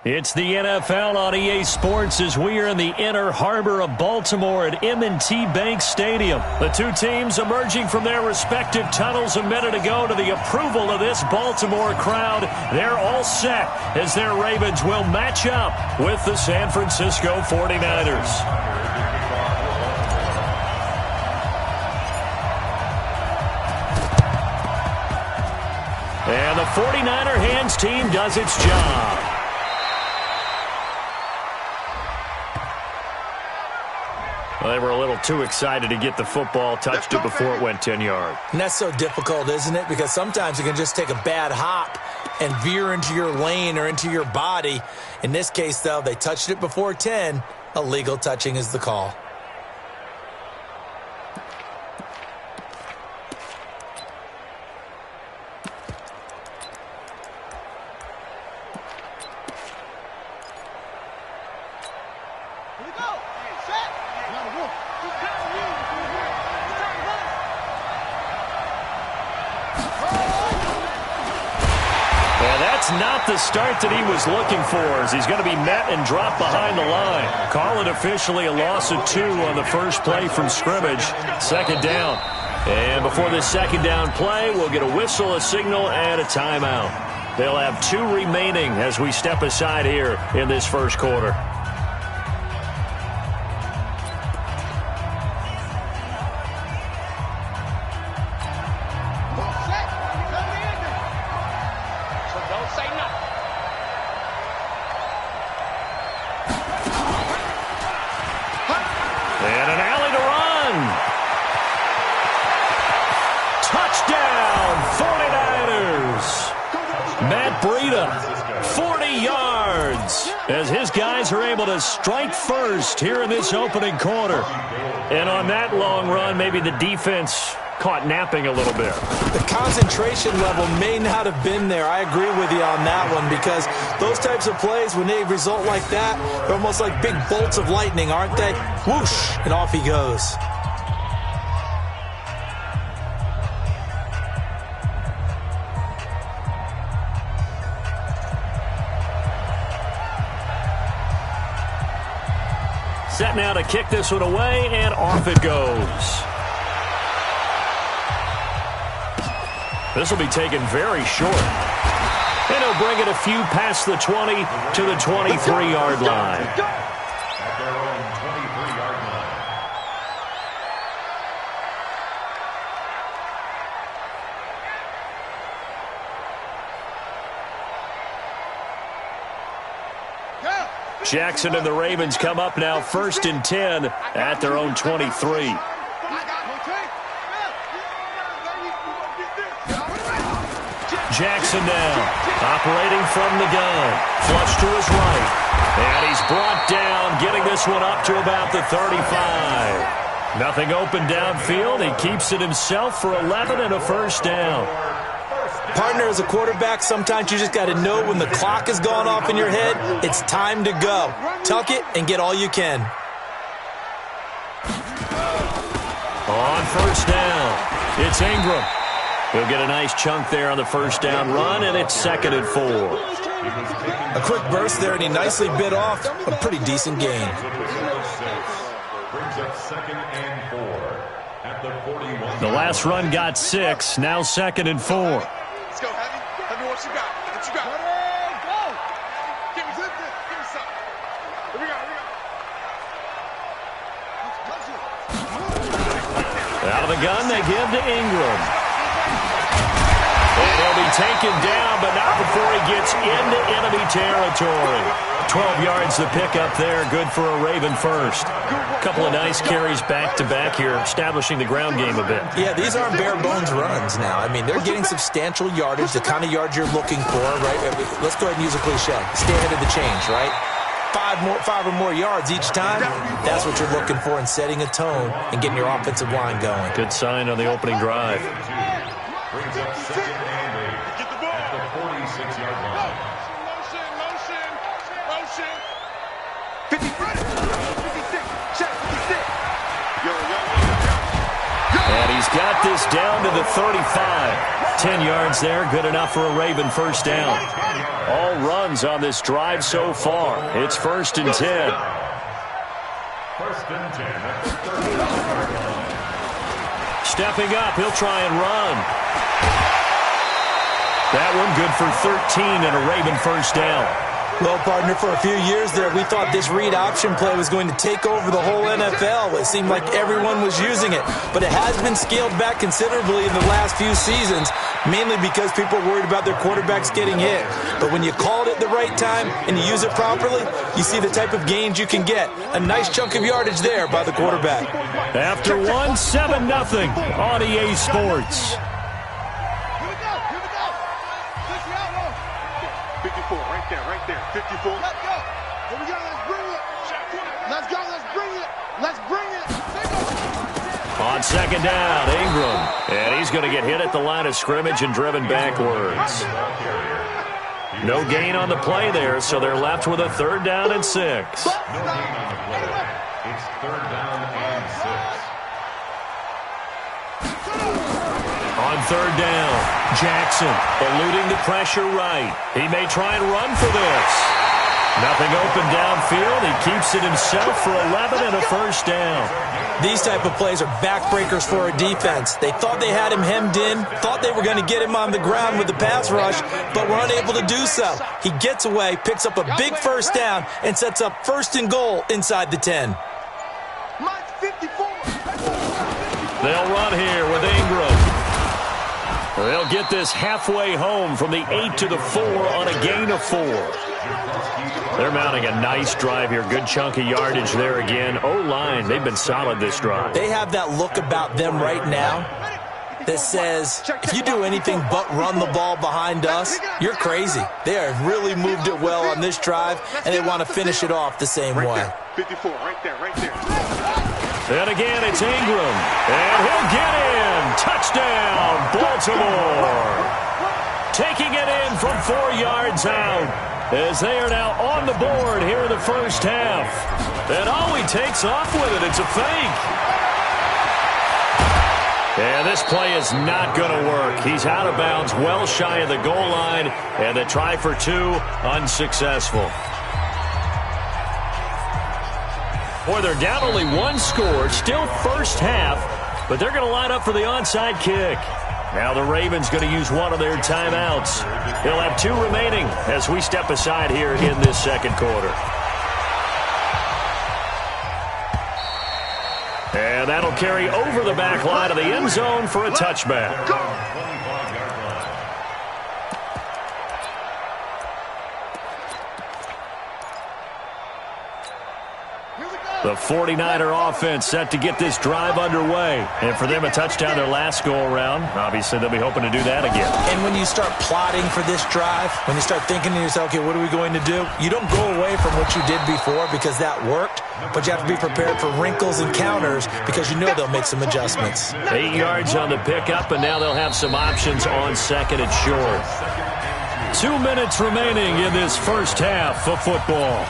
It's the NFL on EA Sports as we are in the inner harbor of Baltimore at M&T Bank Stadium. The two teams emerging from their respective tunnels a minute ago to the approval of this Baltimore crowd. They're all set as their Ravens will match up with the San Francisco 49ers. And the 49er hands team does its job. Well, they were a little too excited to get the football, touched it before it went 10 yards. And that's so difficult, isn't it? Because sometimes you can just take a bad hop and veer into your lane or into your body. In this case, though, they touched it before 10. Illegal touching is the call. Not the start that he was looking for as he's going to be met and dropped behind the line. Call it officially a loss of 2 on the first play from scrimmage. Second down. And before this second down play, we'll get a whistle, a signal, and a timeout. They'll have 2 remaining as we step aside here in this first quarter. As his guys are able to strike first here in this opening quarter. And on that long run, maybe the defense caught napping a little bit. The concentration level may not have been there. I agree with you on that one because those types of plays, when they result like that, they're almost like big bolts of lightning, aren't they? Whoosh, and off he goes. Set now to kick this one away, and off it goes. This will be taken very short. And he'll bring it a few past the 20 to the 23-yard line. At their own 23-yard line. Jackson and the Ravens come up now 1st and 10 at their own 23. Jackson now, operating from the gun. Flush to his right. And he's brought down, getting this one up to about the 35. Nothing open downfield. He keeps it himself for 11 and a first down. Partner, as a quarterback, sometimes you just got to know when the clock has gone off in your head, it's time to go. Tuck it and get all you can. On first down, it's Ingram. He'll get a nice chunk there on the first down run, and it's 2nd and 4. A quick burst there, and he nicely bit off a pretty decent gain. Brings up 2nd and 4 at the 41. The last run got 6, now 2nd and 4. Let's go, Heavy. Heavy, what you got? What you got? Go! Give me something. Here we go. Out of the gun, they give to Ingram. And he'll be taken down, but not before he gets into enemy territory. 12 yards the pickup there, good for a Raven first. A couple of nice carries back-to-back here, establishing the ground game a bit. Yeah, these aren't bare-bones runs now. I mean, they're getting substantial yardage, the kind of yards you're looking for, right? Let's go ahead and use a cliche. Stay ahead of the change, right? 5 or more yards each time, that's what you're looking for in setting a tone and getting your offensive line going. Good sign on the opening drive. Brings up 2nd and 8 at the 46-yard line. Motion. 56. Check 56. And he's got this down to the 35. 10 yards there, good enough for a Raven first down. All runs on this drive so far. It's 1st and 10. 1st and 10. Stepping up, he'll try and run. That one good for 13 and a Raven first down. Well, partner, for a few years there, we thought this read option play was going to take over the whole NFL. It seemed like everyone was using it. But it has been scaled back considerably in the last few seasons, mainly because people are worried about their quarterbacks getting hit. But when you call it at the right time and you use it properly, you see the type of gains you can get. A nice chunk of yardage there by the quarterback. After one, 7-0 on EA Sports. 54, right there. 54. Let's go. Here we go. Let's bring it. Let's go. Let's bring it. Let's bring it. On 2nd down, Ingram. And he's going to get hit at the line of scrimmage and driven backwards. No gain on the play there, so they're left with a 3rd down and 6. No gain on the play. It's 3rd down and 6. On 3rd down, Jackson eluding the pressure right. He may try and run for this. Nothing open downfield. He keeps it himself for 11 and a first down. These type of plays are backbreakers for a defense. They thought they had him hemmed in, thought they were going to get him on the ground with the pass rush, but were unable to do so. He gets away, picks up a big first down, and sets up 1st and goal inside the 10. They'll run here with Ingram. They'll get this halfway home from the 8 to the 4 on a gain of 4. They're mounting a nice drive here. Good chunk of yardage there again. O-line, they've been solid this drive. They have that look about them right now that says, if you do anything but run the ball behind us, you're crazy. They have really moved it well on this drive, and they want to finish it off the same way. 54, right there. And again, it's Ingram. And he'll get in. Touchdown, Baltimore. Taking it in from 4 yards out, as they are now on the board here in the first half. And all he takes off with it, it's a fake. And this play is not going to work. He's out of bounds, well shy of the goal line, and the try for 2, unsuccessful. Boy, they're down only 1 score, still first half, but they're going to line up for the onside kick. Now the Ravens going to use one of their timeouts. He'll have 2 remaining as we step aside here in this second quarter. And that'll carry over the back line of the end zone for a touchback. The 49er offense set to get this drive underway. And for them, a touchdown their last go-around. Obviously, they'll be hoping to do that again. And when you start plotting for this drive, when you start thinking to yourself, okay, what are we going to do? You don't go away from what you did before because that worked, but you have to be prepared for wrinkles and counters because you know they'll make some adjustments. 8 yards on the pickup, and now they'll have some options on 2nd and short. 2 minutes remaining in this first half of football.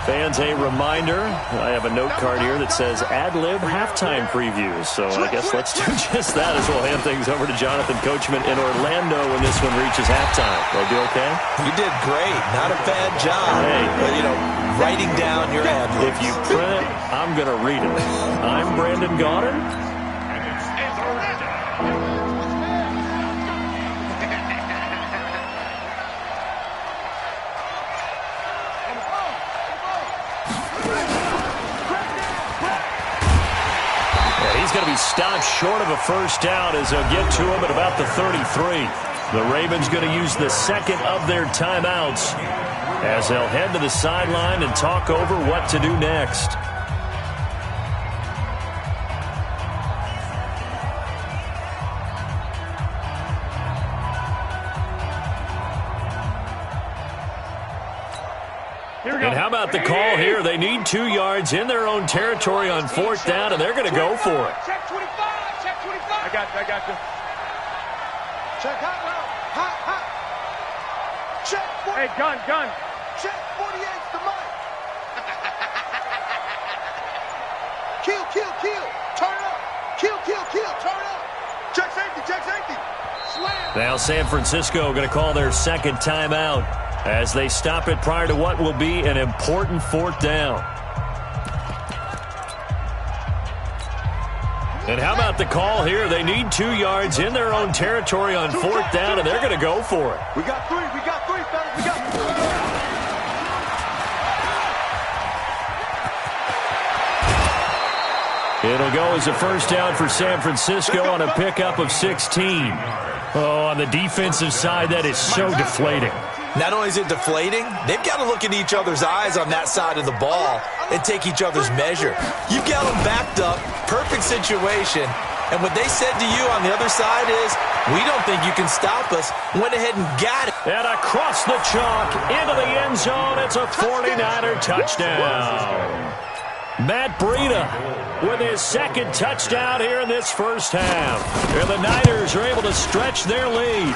Fans, a reminder, I have a note card here that says ad-lib halftime previews. So I guess let's do just that as we'll hand things over to Jonathan Coachman in Orlando when this one reaches halftime. Will I do okay? You did great. Not a bad job. Hey. But, writing down your ad-libs. If you print it, I'm going to read it. I'm Brandon Gaudin. He's going to be stopped short of a first down as they'll get to him at about the 33. The Ravens going to use the second of their timeouts as they'll head to the sideline and talk over what to do next. And how about the call here? They need 2 yards in their own territory on 4th down, and they're going to go for it. Check 25. Check 25. I got you. Check hot. Check 40. Hey, gun. Check 48's the mic. Kill. Turn up. Now San Francisco going to call their second timeout as they stop it prior to what will be an important fourth down. And how about the call here? They need 2 yards in their own territory on fourth down, and they're going to go for it. We got 3, fellas, we got 3. It'll go as a first down for San Francisco on a pickup of 16. Oh, on the defensive side, that is so deflating. Not only is it deflating, they've got to look in each other's eyes on that side of the ball and take each other's measure. You've got them backed up, perfect situation, and what they said to you on the other side is, we don't think you can stop us. Went ahead and got it. And across the chalk, into the end zone, it's a 49er touchdown. Matt Breida with his second touchdown here in this first half. And the Niners are able to stretch their lead.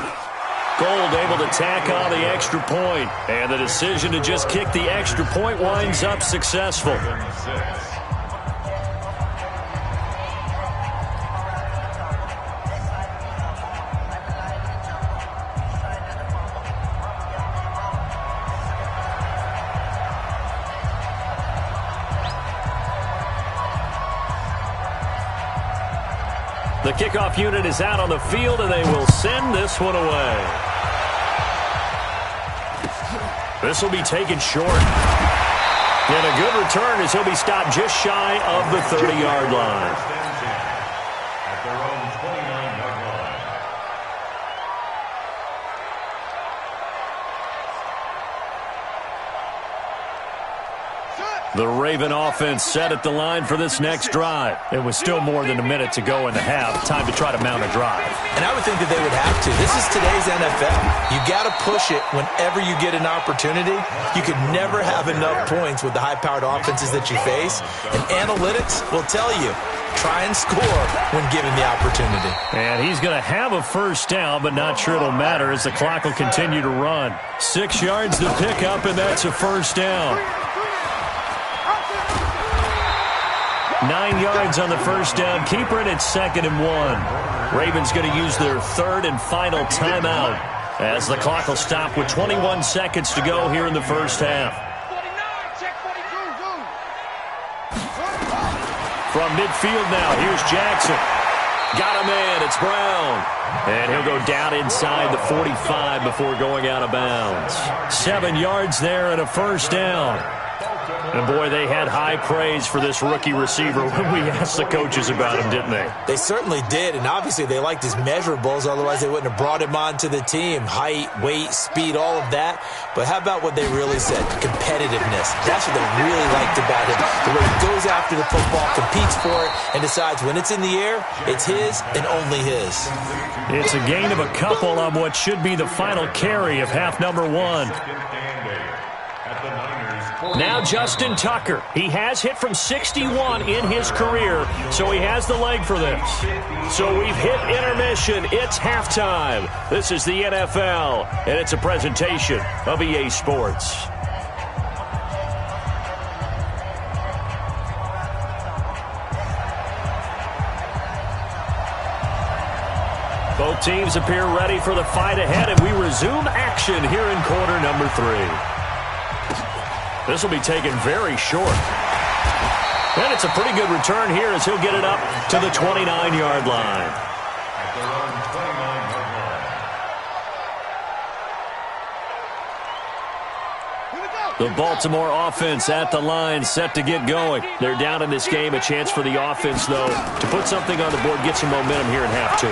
Gold able to tack on the extra point. And the decision to just kick the extra point winds up successful. The kickoff unit is out on the field, and they will send this one away. This will be taken short. And a good return as he'll be stopped just shy of the 30-yard line. At their own 29-yard line. The Raven offense set at the line for this next drive. It was still more than a minute to go in the half. Time to try to mount a drive. And I would think that they would have to. This is today's NFL. You got to push it whenever you get an opportunity. You could never have enough points with the high-powered offenses that you face. And analytics will tell you, try and score when given the opportunity. And he's going to have a first down, but not sure it'll matter as the clock will continue to run. 6 yards to pick up, and that's a first down. 9 yards on the first down. Keeper it at 2nd and 1. Ravens going to use their third and final timeout as the clock will stop with 21 seconds to go here in the first half. From midfield now, here's Jackson. Got a man, it's Brown. And he'll go down inside the 45 before going out of bounds. 7 yards there and a first down. And, boy, they had high praise for this rookie receiver when we asked the coaches about him, didn't they? They certainly did, and obviously they liked his measurables. Otherwise, they wouldn't have brought him onto the team. Height, weight, speed, all of that. But how about what they really said? Competitiveness. That's what they really liked about him. The way he goes after the football, competes for it, and decides when it's in the air, it's his and only his. It's a gain of a couple on what should be the final carry of half number 1. Now Justin Tucker. He has hit from 61 in his career, so he has the leg for this. So we've hit intermission. It's halftime. This is the NFL, and it's a presentation of EA Sports. Both teams appear ready for the fight ahead, and we resume action here in quarter number 3. This will be taken very short. And it's a pretty good return here as he'll get it up to the 29-yard line. At their own 29-yard line. The Baltimore offense at the line, set to get going. They're down in this game. A chance for the offense, though, to put something on the board, get some momentum here in half 2.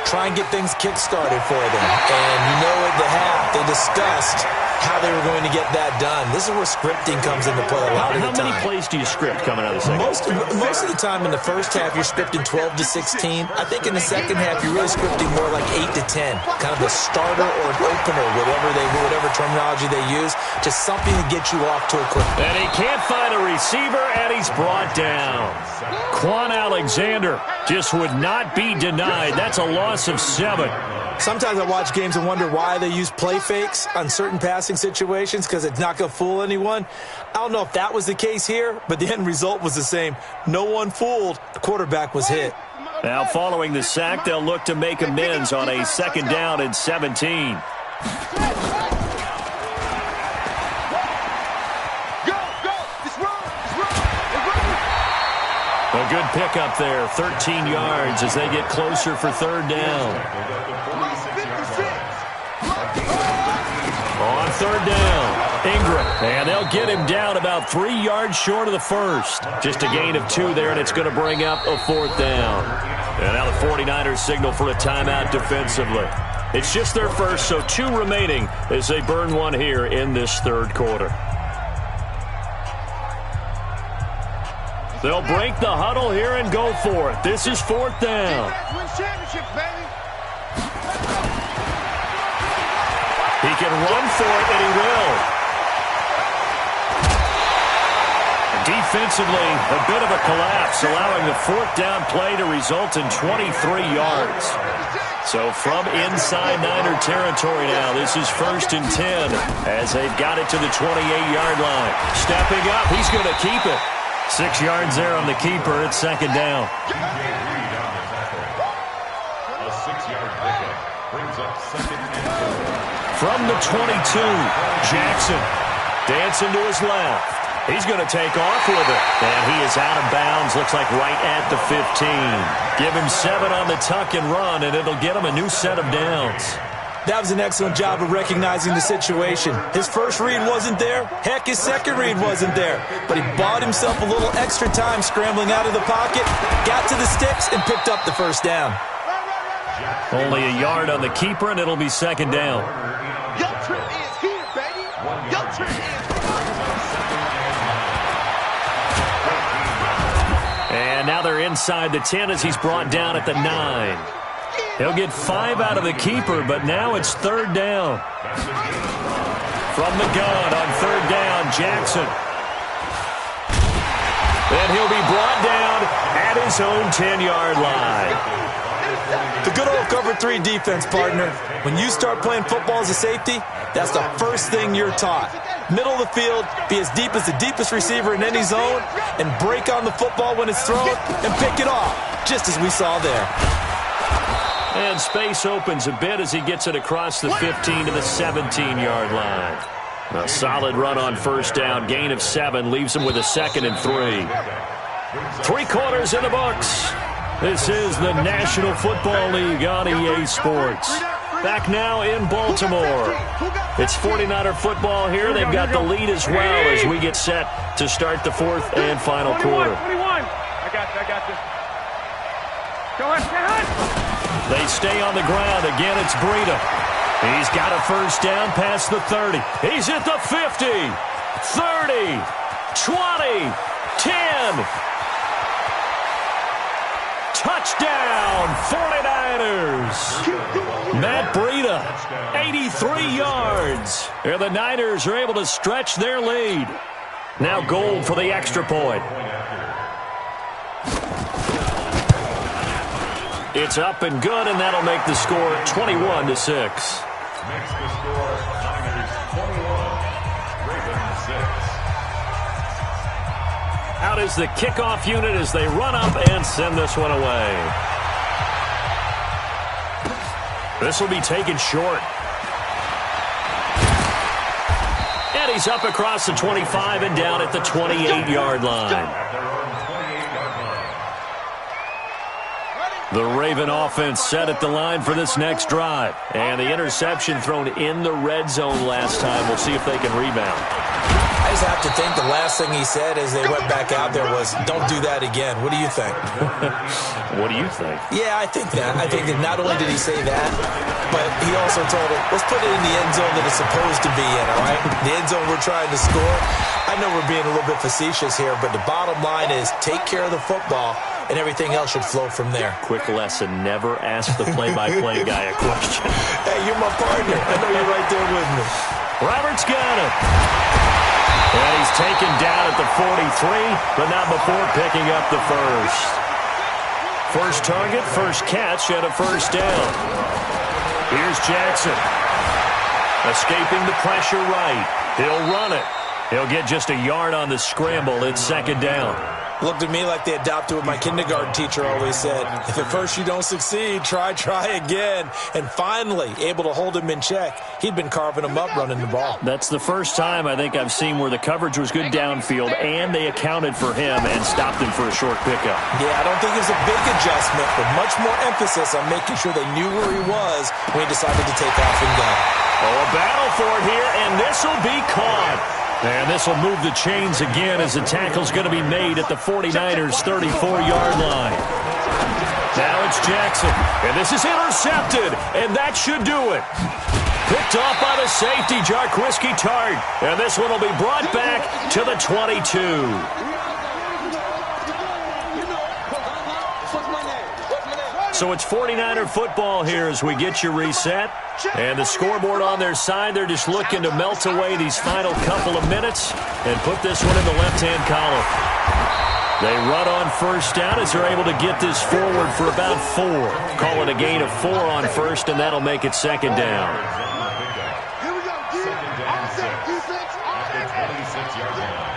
Try and get things kick-started for them. And you know at the half, they discussed how they were going to get that done. This is where scripting comes into play a lot of the time. How many plays do you script coming out of the second? Most of the time in the first half, you're scripting 12 to 16. I think in the second half, you're really scripting more like 8 to 10. Kind of a starter or an opener, whatever terminology they use. Just something to get you off to a quick. And he can't find a receiver, and he's brought down. Quan Alexander just would not be denied. That's a loss of 7. Sometimes I watch games and wonder why they use play fakes on certain passing situations, because it's not going to fool anyone. I don't know if that was the case here, but the end result was the same. No one fooled. The quarterback was hit. Now following the sack, they'll look to make amends on a 2nd down and 17. A good pickup there, 13 yards as they get closer for 3rd down. On 3rd down, Ingram. And they'll get him down about 3 yards short of the first. Just a gain of 2 there, and it's going to bring up a 4th down. And now the 49ers signal for a timeout defensively. It's just their first, so 2 remaining as they burn one here in this 3rd quarter. They'll break the huddle here and go for it. This is 4th down. He can run for it, and he will. Defensively, a bit of a collapse, allowing the 4th down play to result in 23 yards. So from inside Niner territory now, this is 1st and 10 as they've got it to the 28-yard line. Stepping up, he's going to keep it. 6 yards there on the keeper. It's 2nd down. A 6-yard pickup brings up 2nd and 4. From the 22, Jackson dancing to his left. He's going to take off with it. And he is out of bounds. Looks like right at the 15. Give him 7 on the tuck and run, and it'll get him a new set of downs. That was an excellent job of recognizing the situation. His first read wasn't there. Heck, his second read wasn't there. But he bought himself a little extra time scrambling out of the pocket, got to the sticks, and picked up the 1st down. Only a yard on the keeper, and it'll be 2nd down. Your trip is here, baby. Your trip is And now they're inside the 10 as he's brought down at the 9. He'll get 5 out of the keeper, but now it's 3rd down. From the gun on 3rd down, Jackson. And he'll be brought down at his own 10-yard line. The good old cover 3 defense, partner. When you start playing football as a safety, that's the first thing you're taught. Middle of the field, be as deep as the deepest receiver in any zone, and break on the football when it's thrown and pick it off, just as we saw there. And space opens a bit as he gets it across the 15 to the 17-yard line. A solid run on 1st down, gain of 7, leaves him with a 2nd and 3. 3 quarters in the books. This is the National Football League on EA Sports. Back now in Baltimore. It's 49er football here. They've got the lead as well as we get set to start the 4th and final quarter. 21. I got you. Go ahead. They stay on the ground. Again, it's Breida. He's got a 1st down past the 30. He's at the 50, 30, 20, 10. Touchdown, 49ers. Matt Breida, 83 yards. And the Niners are able to stretch their lead. Now Gold for the extra point. It's up and good, and that'll make the score 21-6. Makes the score Niners 21, Ravens 6. Out is the kickoff unit as they run up and send this one away. This will be taken short. And he's up across the 25 and down at the 28-yard line. The Raven offense set at the line for this next drive. And the interception thrown in the red zone last time. We'll see if they can rebound. I just have to think the last thing he said as they went back out there was, don't do that again. What do you think? What do you think? Yeah, I think that. I think that not only did he say that, but he also told him, let's put it in the end zone that it's supposed to be in, all right? The end zone we're trying to score. I know we're being a little bit facetious here, but the bottom line is take care of the football, and everything else should flow from there. Quick lesson, never ask the play-by-play guy a question. Hey, you're my partner. I know you're right there with me. Roberts got it. And he's taken down at the 43, but not before picking up the first. First target, first catch, and a 1st down. Here's Jackson. Escaping the pressure right. He'll run it. He'll get just a yard on the scramble. It's 2nd down. Looked at me like they adopted what my kindergarten teacher always said. If at first you don't succeed, try again. And finally, able to hold him in check. He'd been carving him up running the ball. That's the first time I think I've seen where the coverage was good downfield and they accounted for him and stopped him for a short pickup. Yeah, I don't think it was a big adjustment, but much more emphasis on making sure they knew where he was when he decided to take off and go. Oh, a battle for it here, and this will be caught. And this will move the chains again as the tackle's going to be made at the 49ers' 34-yard line. Now it's Jackson, and this is intercepted, and that should do it. Picked off by the safety, Jarquiski Tart, and this one will be brought back to the 22. So it's 49er football here as we get you reset. And the scoreboard on their side, they're just looking to melt away these final couple of minutes and put this one in the left-hand column. They run on first down as they're able to get this forward for about 4. Call it a gain of 4 on first, and that'll make it second down. Here we go. Offset. Defense. Offset. 26-yard line.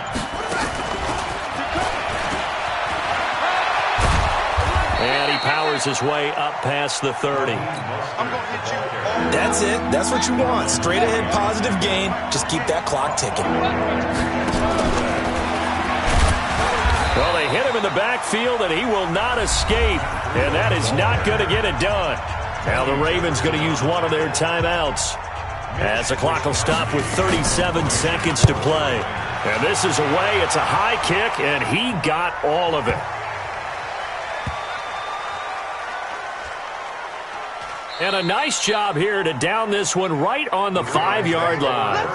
And he powers his way up past the 30. I'm going to hit you. That's it. That's what you want. Straight ahead positive gain. Just keep that clock ticking. Well, they hit him in the backfield, and he will not escape. And that is not going to get it done. Now the Ravens going to use one of their timeouts as the clock will stop with 37 seconds to play. And this is away. It's a high kick, and he got all of it. And a nice job here to down this one right on the 5-yard line.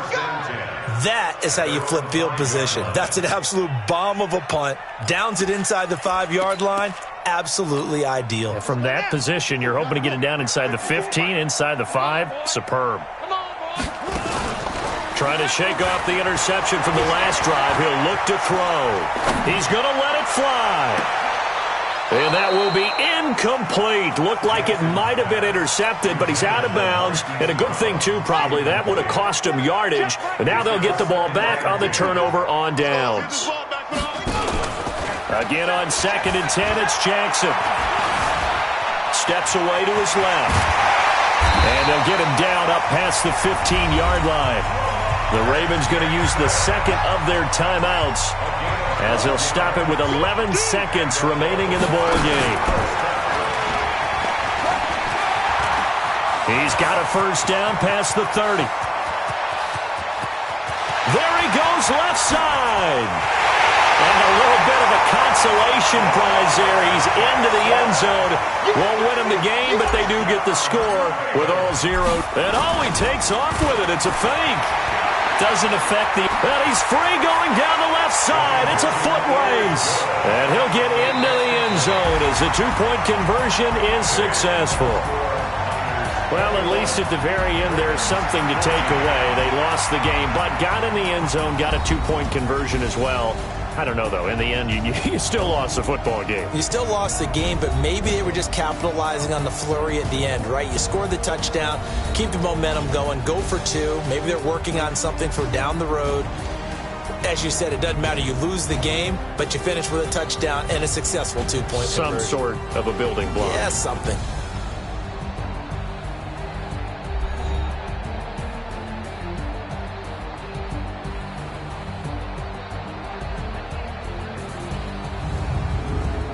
That is how you flip field position. That's an absolute bomb of a punt. Downs it inside the 5-yard line. Absolutely ideal. From that position, you're hoping to get it down inside the 15, inside the 5. Superb. Trying to shake off the interception from the last drive. He'll look to throw. He's going to let it fly. And that will be incomplete. Looked like it might have been intercepted, but he's out of bounds. And a good thing, too, probably. That would have cost him yardage. And now they'll get the ball back on the turnover on downs. Again on 2nd and 10, it's Jackson. Steps away to his left. And they'll get him down up past the 15-yard line. The Ravens going to use the second of their timeouts as they'll stop it with 11 seconds remaining in the ball game. He's got a first down past the 30. There he goes left side. And a little bit of a consolation prize there. He's into the end zone. Won't win him the game, but they do get the score with all zero. And he takes off with it. It's a fake. Doesn't affect the... And he's free going down the left side. It's a foot race. And he'll get into the end zone as the 2-point conversion is successful. Well, at least at the very end, there's something to take away. They lost the game, but got in the end zone, got a 2-point conversion as well. I don't know, though. In the end, you still lost the football game. You still lost the game, but maybe they were just capitalizing on the flurry at the end, right? You scored the touchdown, keep the momentum going, go for 2. Maybe they're working on something for down the road. As you said, it doesn't matter. You lose the game, but you finish with a touchdown and a successful 2-point conversion. Some sort of a building block. Yeah, something.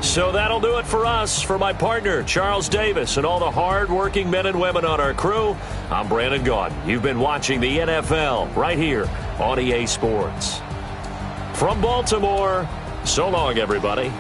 So that'll do it for us. For my partner, Charles Davis, and all the hard-working men and women on our crew, I'm Brandon Gaudin. You've been watching the NFL right here on EA Sports. From Baltimore, so long, everybody.